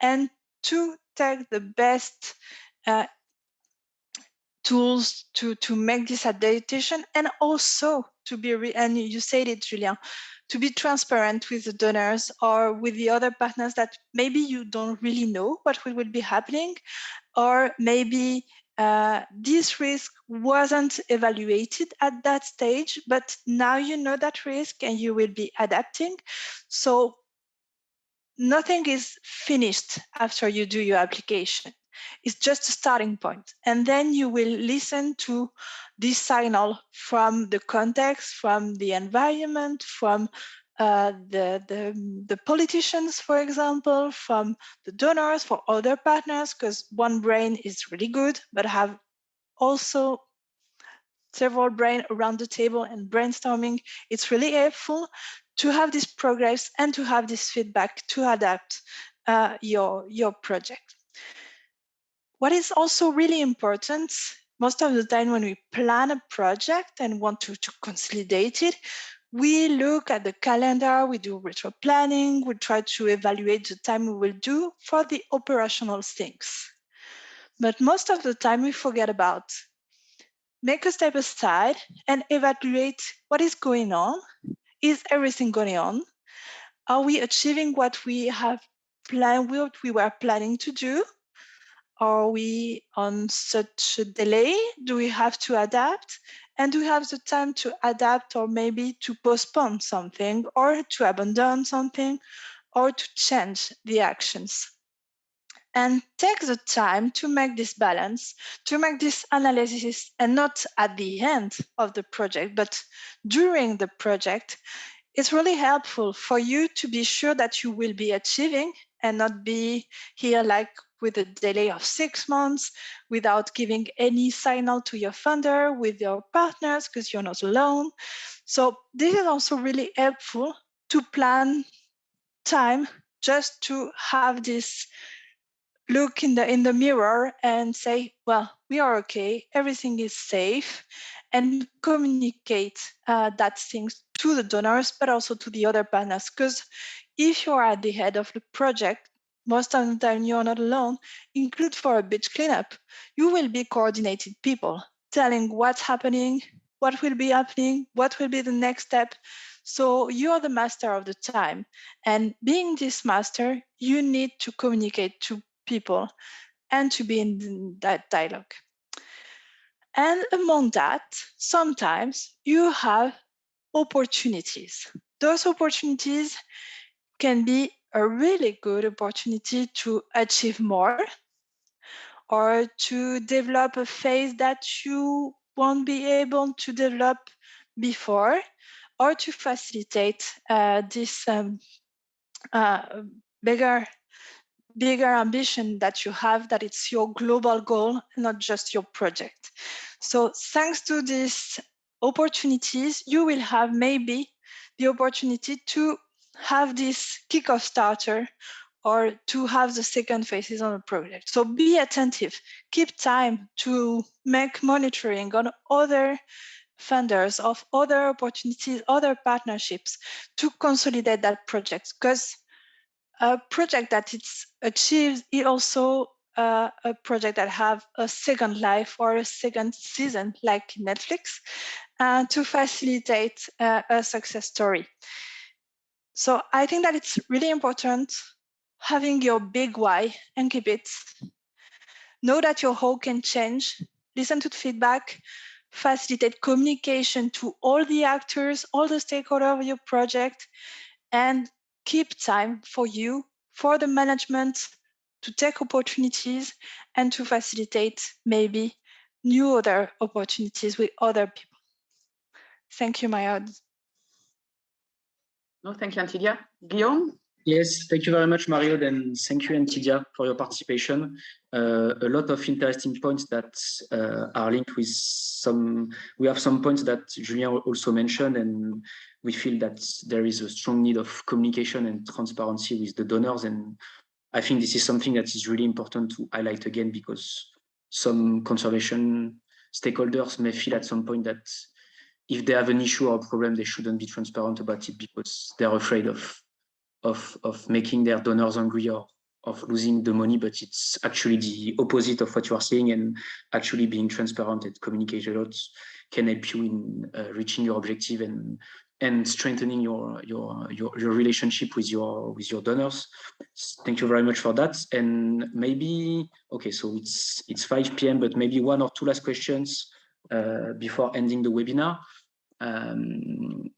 and to take the best tools to make this adaptation, and also to be, and you said it, Julien, to be transparent with the donors or with the other partners that maybe you don't really know what will be happening, or maybe this risk wasn't evaluated at that stage, but now you know that risk and you will be adapting. So nothing is finished after you do your application. It's just a starting point. And then you will listen to this signal from the context, from the environment, from the politicians, for example, from the donors, for other partners, because one brain is really good, but have also several brains around the table and brainstorming. It's really helpful to have this progress and to have this feedback to adapt your project. What is also really important, most of the time when we plan a project and want to consolidate it, we look at the calendar, we do retro planning, we try to evaluate the time we will do for the operational things. But most of the time we forget about make a step aside and evaluate what is going on. Is everything going on? Are we achieving what we have planned, what we were planning to do? Are we on such a delay? Do we have to adapt? And do we have the time to adapt, or maybe to postpone something, or to abandon something, or to change the actions? And take the time to make this balance, to make this analysis, and not at the end of the project, but during the project. It's really helpful for you to be sure that you will be achieving and not be here like with a delay of 6 months without giving any signal to your funder, with your partners, because you're not alone. So this is also really helpful to plan time, just to have this look in the mirror and say, well, we are okay, everything is safe, and communicate that things to the donors, but also to the other partners. Because if you are at the head of the project, most of the time you're not alone, include for a beach cleanup, you will be coordinated people, telling what's happening, what will be happening, what will be the next step. So you are the master of the time. And being this master, you need to communicate to people and to be in that dialogue. And among that, sometimes you have opportunities. Those opportunities can be a really good opportunity to achieve more, or to develop a phase that you won't be able to develop before, or to facilitate this bigger ambition that you have, that it's your global goal, not just your project. So thanks to these opportunities, you will have maybe the opportunity to have this kickoff starter, or to have the second phases on a project. So be attentive, keep time to make monitoring on other funders, of other opportunities, other partnerships, to consolidate that project. Because a project that it's achieved is also a project that have a second life or a second season, like Netflix, to facilitate a success story. So I think that it's really important having your big why and keep it. Know that your how can change, listen to the feedback, facilitate communication to all the actors, all the stakeholders of your project, and keep time for you, for the management, to take opportunities and to facilitate maybe new other opportunities with other people. Thank you, Maya. No, thank you, Antidia. Guillaume? Yes, thank you very much, Mario, and thank you, Antidia, for your participation. A lot of interesting points that are linked with some. We have some points that Julien also mentioned, and we feel that there is a strong need of communication and transparency with the donors. And I think this is something that is really important to highlight again, because some conservation stakeholders may feel at some point that if they have an issue or a problem, they shouldn't be transparent about it because they're afraid of making their donors angry or of losing the money. But it's actually the opposite of what you are saying, and actually being transparent and communicate a lot can help you in reaching your objective and strengthening your relationship with your donors. Thank you very much for that. And maybe, okay, so it's 5 p.m., but maybe one or two last questions before ending the webinar. And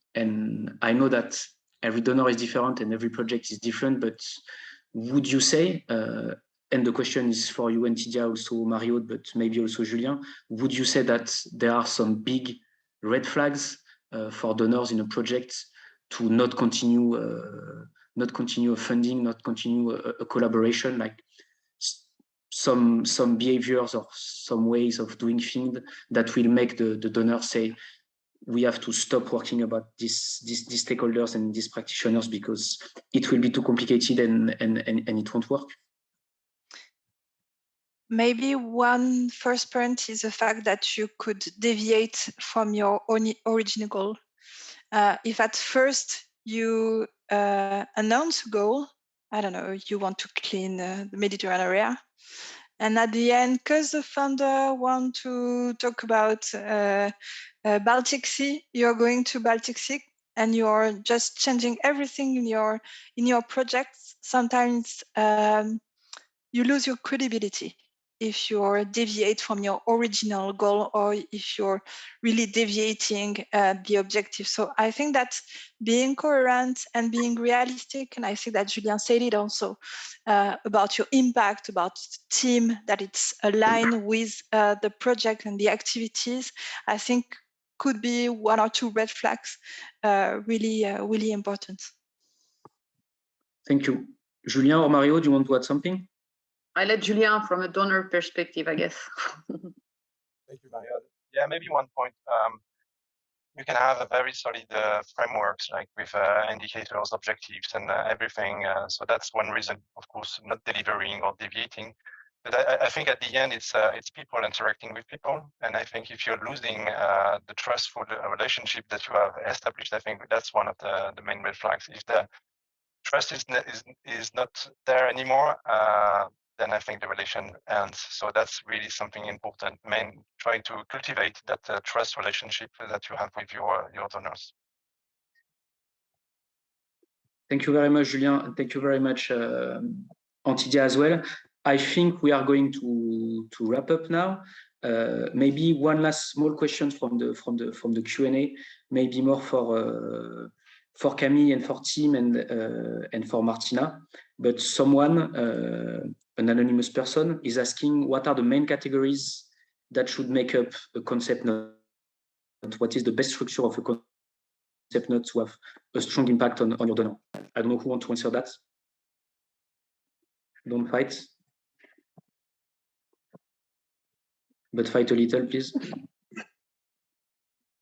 I know that every donor is different and every project is different, but would you say and the question is for you, Antidia, also Mario, but maybe also Julien, would you say that there are some big red flags for donors in a project to not continue a funding, not continue a collaboration, like some behaviors or some ways of doing things that will make the donor say, we have to stop working about these stakeholders and these practitioners because it will be too complicated and it won't work? Maybe one first point is the fact that you could deviate from your own original goal. If at first you announce a goal, I don't know, you want to clean the Mediterranean area, and at the end, because the funder want to talk about Baltic Sea, you're going to Baltic Sea, and you're just changing everything in your projects. Sometimes you lose your credibility if you deviate from your original goal or if you're really deviating the objective. So I think that being coherent and being realistic, and I think that Julien said it also, about your impact, about the team, that it's aligned with the project and the activities, I think could be one or two red flags, really important. Thank you. Julien or Mario, do you want to add something? I let Julien from a donor perspective, I guess. Thank you, Mario. Yeah, maybe one point. You can have a very solid frameworks, like with indicators, objectives, and everything. So that's one reason, of course, not delivering or deviating. But I think at the end, it's people interacting with people. And I think if you're losing the trustful relationship that you have established, I think that's one of the main red flags. If the trust is not there anymore, then I think the relation ends. So that's really something important, trying to cultivate that trust relationship that you have with your donors. Thank you very much, Julien, and thank you very much, Antidia, as well. I think we are going to wrap up now. Maybe one last small question from the Q&A, maybe more for Camille and for Tim and for Martina. But someone, an anonymous person, is asking what are the main categories that should make up a concept note? What is the best structure of a concept note to have a strong impact on your donor? I don't know who wants to answer that. Don't fight. But fight a little, please.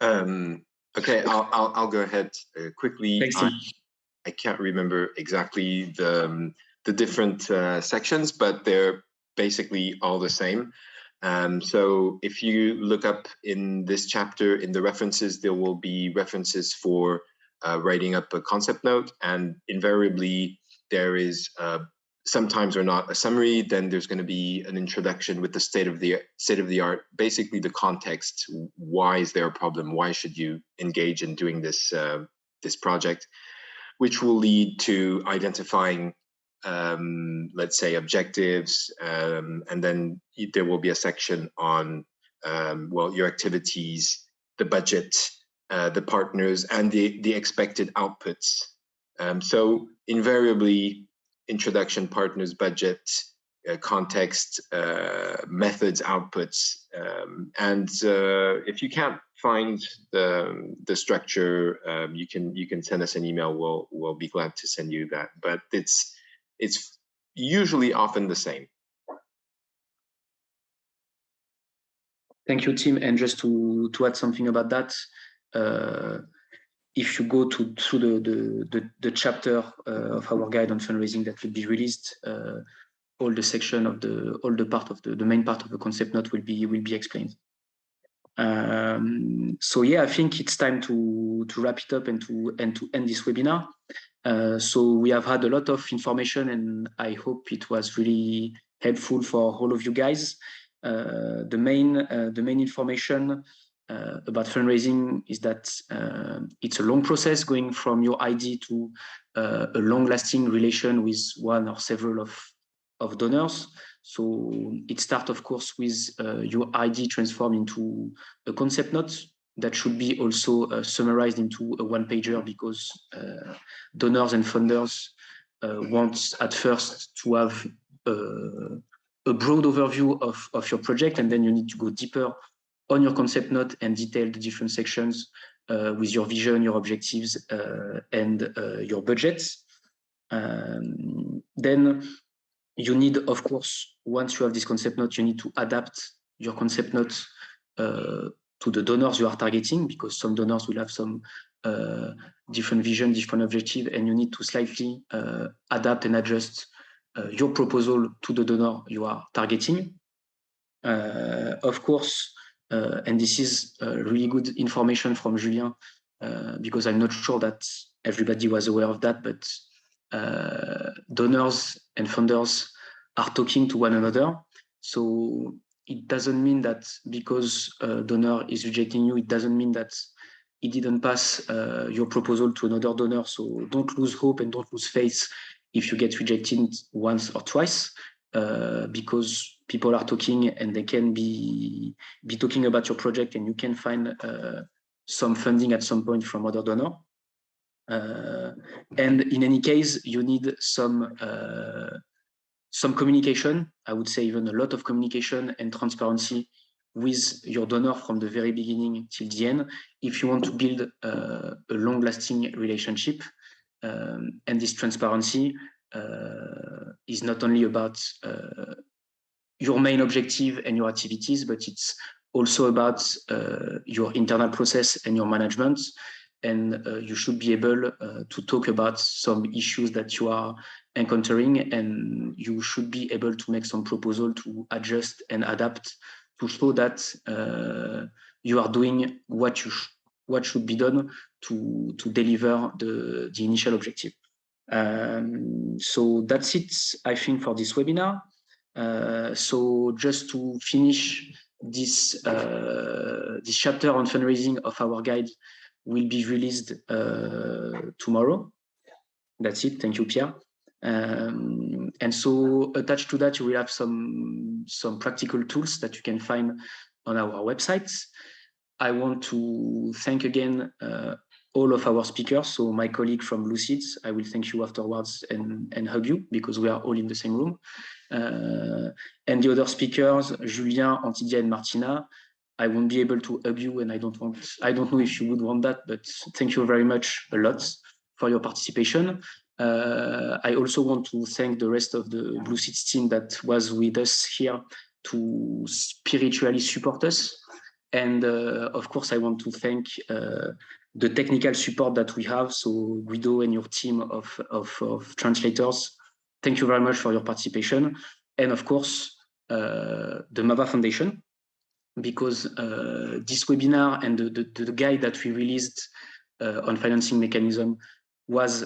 Okay, I'll go ahead quickly. Thanks, I can't remember exactly the different sections, but they're basically all the same. So if you look up in this chapter in the references, there will be references for writing up a concept note, and invariably there is sometimes or not a summary. Then there's going to be an introduction with the state of the art, basically the context. Why is there a problem? Why should you engage in doing this project? Which will lead to identifying, let's say, objectives, and then there will be a section on, well, your activities, the budget, the partners, and the expected outputs. So invariably, introduction, partners, budget, context, methods, outputs, and if you can't find the structure, you can send us an email. We'll be glad to send you that. But it's usually often the same. Thank you, Tim. And just to add something about that, if you go through the chapter of our guide on fundraising that will be released, all the section of the main part of the concept note will be explained. So yeah, I think it's time to wrap it up and to end this webinar. So we have had a lot of information, and I hope it was really helpful for all of you guys. The main information about fundraising is that it's a long process going from your idea to a long-lasting relation with one or several of donors. So it starts, of course, with your idea transformed into a concept note that should be also summarized into a one-pager, because donors and funders want at first to have a broad overview of your project, and then you need to go deeper on your concept note and detail the different sections with your vision, your objectives, and your budgets. Then you need, of course, once you have this concept note, you need to adapt your concept note to the donors you are targeting, because some donors will have some different vision, different objective, and you need to slightly adapt and adjust your proposal to the donor you are targeting. Of course, and this is really good information from Julien, because I'm not sure that everybody was aware of that, but donors and funders are talking to one another. So it doesn't mean that because a donor is rejecting you, it doesn't mean that it didn't pass your proposal to another donor. So don't lose hope and don't lose faith if you get rejected once or twice, because people are talking and they can be talking about your project, and you can find some funding at some point from other donor. And in any case, you need some communication, I would say even a lot of communication and transparency with your donor from the very beginning till the end, if you want to build a long-lasting relationship. And this transparency is not only about your main objective and your activities, but it's also about your internal process and your management. And you should be able to talk about some issues that you are encountering, and you should be able to make some proposal to adjust and adapt to show that you are doing what should be done to deliver the initial objective. So that's it, I think, for this webinar. So just to finish this chapter on fundraising of our guide will be released tomorrow. That's it. Thank you, Pierre. And so attached to that, you will have some practical tools that you can find on our website. I want to thank again all of our speakers. So my colleague from BlueSeeds, I will thank you afterwards and hug you, because we are all in the same room. And the other speakers, Julien, Antidia, and Martina, I won't be able to hug you, and I don't know if you would want that, but thank you very much a lot for your participation. I also want to thank the rest of the BlueSeeds team that was with us here to spiritually support us. And of course, I want to thank the technical support that we have. So Guido and your team of translators, thank you very much for your participation. And of course, the MAVA Foundation, because this webinar and the guide that we released on financing mechanism was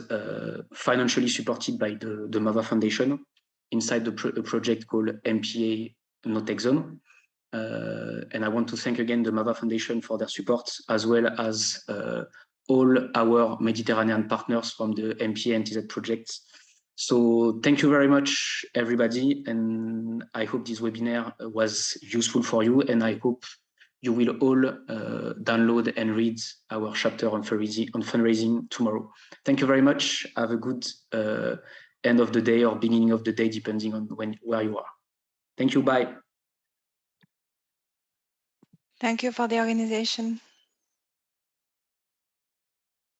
financially supported by the MAVA Foundation inside the project called MPA No Tech Zone. And I want to thank again the MAVA Foundation for their support, as well as all our Mediterranean partners from the MPA and TZ projects. So thank you very much, everybody. And I hope this webinar was useful for you. And I hope you will all download and read our chapter on fundraising tomorrow. Thank you very much. Have a good end of the day or beginning of the day, depending on where you are. Thank you. Bye. Thank you for the organization.